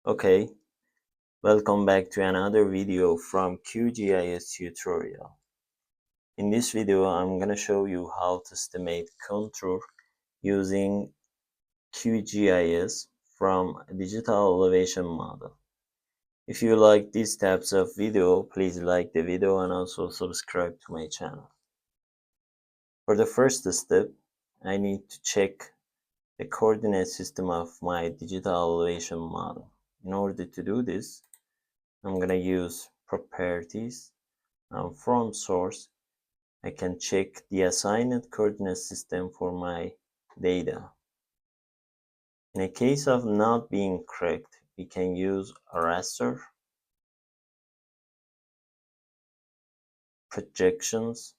Okay, welcome back to another video from QGIS tutorial. In this video, I'm gonna show you how to estimate contour using QGIS from a digital elevation model. If you like these types of video, please like the video and also subscribe to my channel. For the first step, I need to check the coordinate system of my digital elevation model. In order to do this, I'm gonna use properties, and from source I can check the assigned coordinate system for my data. In a case of not being correct, we can use a raster, projections.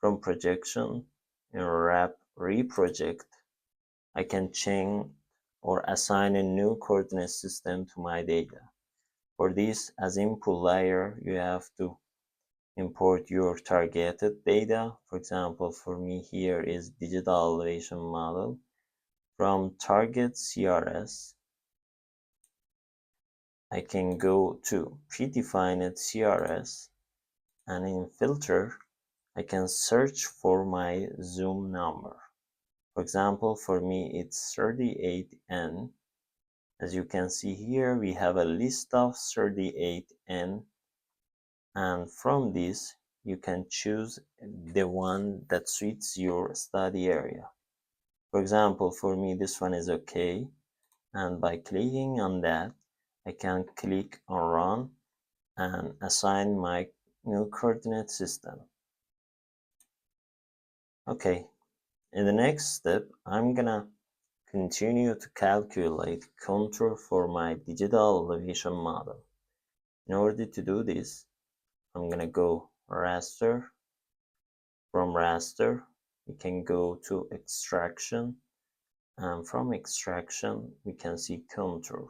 From projection in wrap reproject, I can change or assign a new coordinate system to my data. For this, as input layer, you have to import your targeted data. For example, for me here is digital elevation model. From target CRS, I can go to predefined CRS, and in filter, I can search for my zoom number. For example, for me it's 38N. As you can see here, we have a list of 38N, and from this you can choose the one that suits your study area. For example, for me this one is okay, and by clicking on that I can click on run and assign my new coordinate system. Okay, in the next step I'm gonna continue to calculate contour for my digital elevation model. In order to do this, I'm gonna go raster. From raster, we can go to extraction, and from extraction, we can see contour.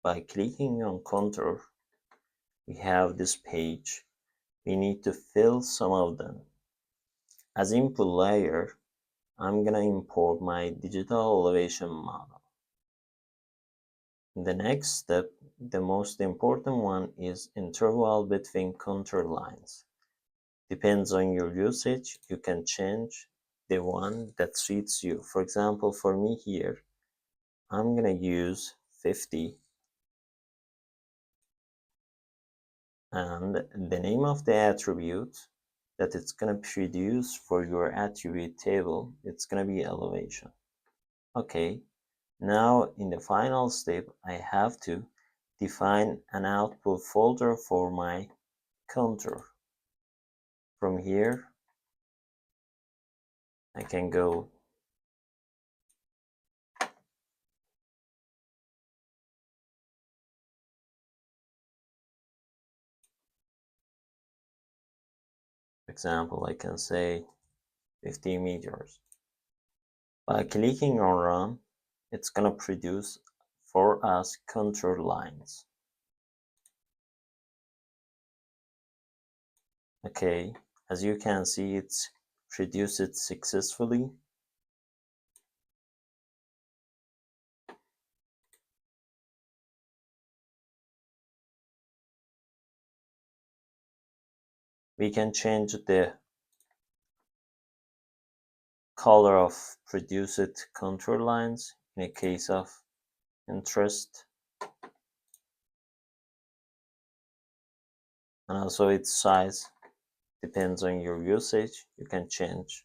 By clicking on contour, we have this page. We need to fill some of them. As input layer, I'm gonna import my digital elevation model. In the next step, the most important one is interval between contour lines. Depends on your usage, you can change the one that suits you. For example, for me here, I'm gonna use 50, and the name of the attribute that it's gonna produce for your attribute table, it's gonna be elevation. Okay, now in the final step, I have to define an output folder for my contour. From here, I can go example, I can say 50 meters. By clicking on run, it's gonna produce for us contour lines. Okay, as you can see, it's produced it successfully. We can change the color of produced contour lines in a case of interest, and also its size depends on your usage, you can change.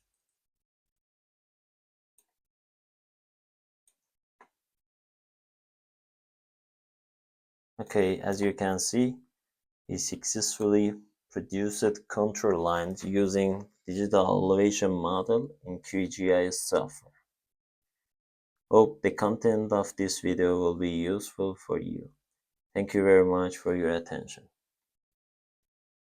Okay, as you can see, we successfully produced contour lines using digital elevation model in QGIS software. Hope the content of this video will be useful for you. Thank you very much for your attention.